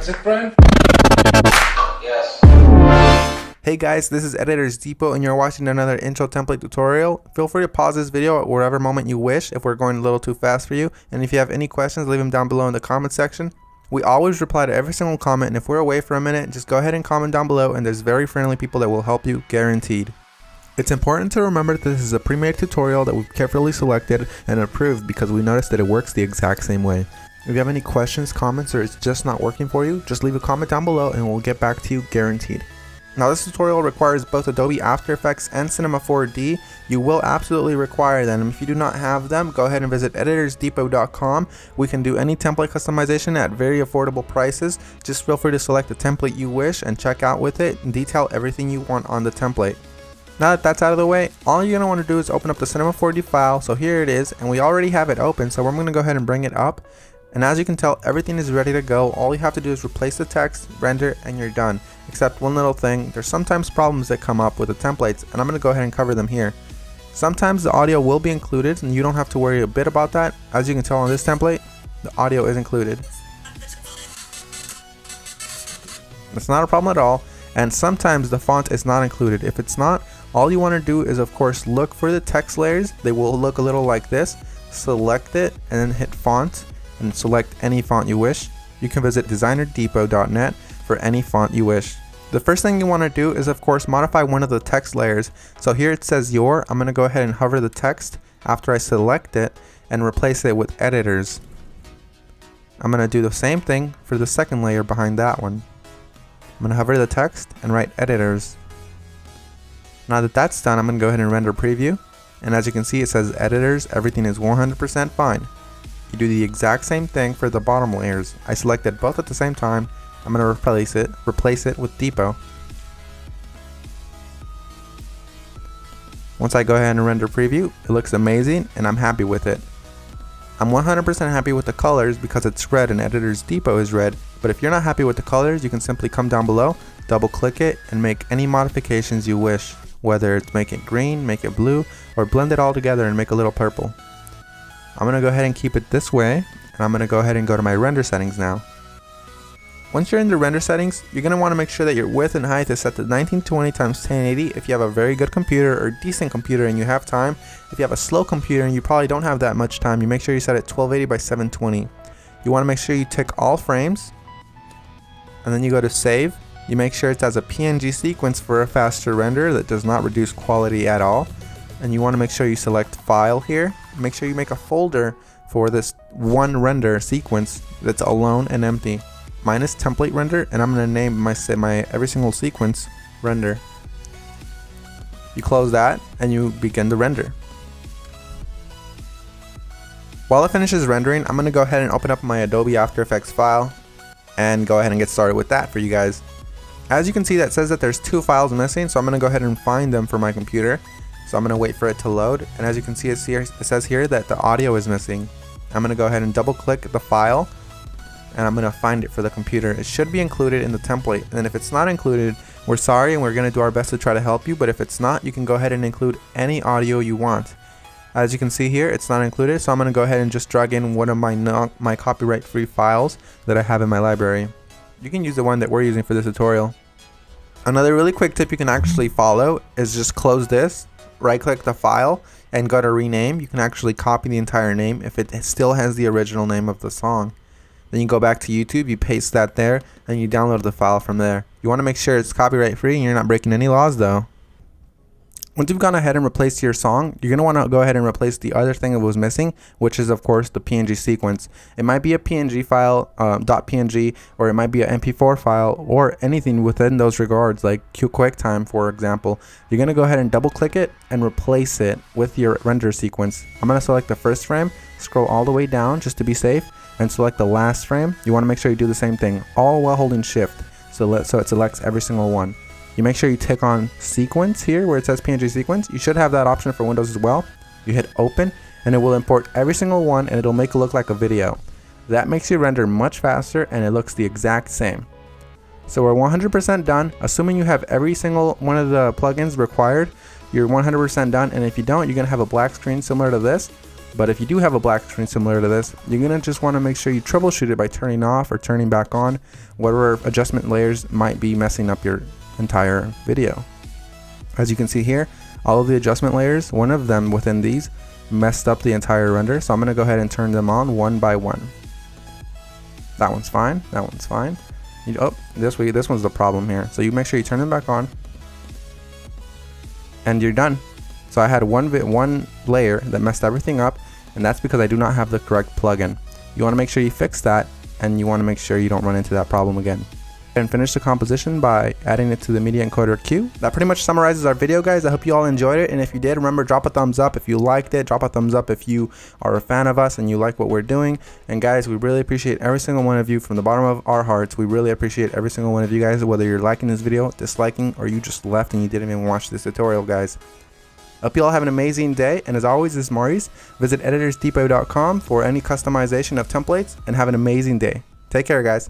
That's it, Brian? Yes. Hey guys, this is EditorsDepot and you're watching another intro template tutorial. Feel free to pause this video at whatever moment you wish if we're going a little too fast for you. And if you have any questions, leave them down below in the comment section. We always reply to every single comment, and if we're away for a minute, just go ahead and comment down below and there's very friendly people that will help you, guaranteed. It's important to remember that this is a pre-made tutorial that we've carefully selected and approved because we noticed that it works the exact same way. If you have any questions, comments, or it's just not working for you, just leave a comment down below and we'll get back to you, guaranteed. Now this tutorial requires both Adobe After Effects and Cinema 4D. You will absolutely require them. If you do not have them, go ahead and visit EditorsDepot.com. We can do any template customization at very affordable prices. Just feel free to select the template you wish and check out with it and detail everything you want on the template. Now that that's out of the way, all you're going to want to do is open up the Cinema 4D file. So here it is, and we already have it open, so we're going to go ahead and bring it up. And as you can tell, everything is ready to go. All you have to do is replace the text, render, and you're done. Except one little thing, there's sometimes problems that come up with the templates, and I'm going to go ahead and cover them here. Sometimes the audio will be included, and you don't have to worry a bit about that. As you can tell on this template, the audio is included. It's not a problem at all, and sometimes the font is not included. If it's not, all you want to do is of course look for the text layers. They will look a little like this. Select it, and then hit font, and select any font you wish. You can visit designerdepot.net for any font you wish. The first thing you want to do is of course modify one of the text layers. So here it says your. I'm going to go ahead and hover the text after I select it and replace it with editors. I'm going to do the same thing for the second layer behind that one. I'm going to hover the text and write editors. Now that that's done, I'm going to go ahead and render preview. And as you can see, it says editors, everything is 100% fine. You do the exact same thing for the bottom layers. I selected both at the same time. I'm going to replace it with Depot. Once I go ahead and render preview, it looks amazing and I'm happy with it. I'm 100% happy with the colors because it's red and EditorsDepot is red. But if you're not happy with the colors, you can simply come down below, double click it, and make any modifications you wish. Whether it's make it green, make it blue, or blend it all together and make a little purple. I'm going to go ahead and keep it this way, and I'm going to go ahead and go to my render settings now. Once you're in the render settings, you're going to want to make sure that your width and height is set to 1920 x 1080 if you have a very good computer or decent computer and you have time. If you have a slow computer and you probably don't have that much time, you make sure you set it 1280 by 720. You want to make sure you tick all frames, and then you go to save. You make sure it's as a PNG sequence for a faster render that does not reduce quality at all. And you want to make sure you select file here. Make sure you make a folder for this one render sequence that's alone and empty. Mine is template render, and I'm going to name my every single sequence render. You close that and you begin the render. While it finishes rendering, I'm going to go ahead and open up my Adobe After Effects file and go ahead and get started with that for you guys. As you can see, that says that there's two files missing, so I'm going to go ahead and find them for my computer. So I'm going to wait for it to load, and as you can see, it says here that the audio is missing. I'm going to go ahead and double click the file, and I'm going to find it for the computer. It should be included in the template, and if it's not included, we're sorry and we're going to do our best to try to help you, but if it's not, you can go ahead and include any audio you want. As you can see here, it's not included, so I'm going to go ahead and just drag in one of my copyright-free files that I have in my library. You can use the one that we're using for this tutorial. Another really quick tip you can actually follow is just close this, right click the file, and go to rename. You can actually copy the entire name if it still has the original name of the song. Then you go back to YouTube, you paste that there, and you download the file from there. You want to make sure it's copyright free and you're not breaking any laws though. Once you've gone ahead and replaced your song, you're going to want to go ahead and replace the other thing that was missing, which is of course the PNG sequence. It might be a PNG file, .png, or it might be an MP4 file, or anything within those regards, like QuickTime for example. You're going to go ahead and double click it and replace it with your render sequence. I'm going to select the first frame, scroll all the way down just to be safe, and select the last frame. You want to make sure you do the same thing, all while holding shift, so it selects every single one. You make sure you tick on sequence here where it says PNG sequence. You should have that option for Windows as well. You hit open and it will import every single one and it'll make it look like a video. That makes your render much faster and it looks the exact same. So we're 100% done. Assuming you have every single one of the plugins required, you're 100% done, and if you don't, you're going to have a black screen similar to this. But if you do have a black screen similar to this, you're gonna just want to make sure you troubleshoot it by turning off or turning back on whatever adjustment layers might be messing up your entire video. As you can see here, all of the adjustment layers, one of them within these messed up the entire render, so I'm gonna go ahead and turn them on one by one. That one's fine, that one's fine. Oh, this one's the problem here. So you make sure you turn them back on and you're done. So I had one layer that messed everything up, and that's because I do not have the correct plugin. You want to make sure you fix that, and you want to make sure you don't run into that problem again. And finish the composition by adding it to the media encoder queue. That pretty much summarizes our video, guys. I hope you all enjoyed it, and if you did, remember, drop a thumbs up if you liked it. Drop a thumbs up if you are a fan of us and you like what we're doing. And guys, we really appreciate every single one of you from the bottom of our hearts. We really appreciate every single one of you guys, whether you're liking this video, disliking, or you just left and you didn't even watch this tutorial, guys. Hope you all have an amazing day, and as always, this is Maurice. Visit EditorsDepot.com for any customization of templates, and have an amazing day. Take care, guys.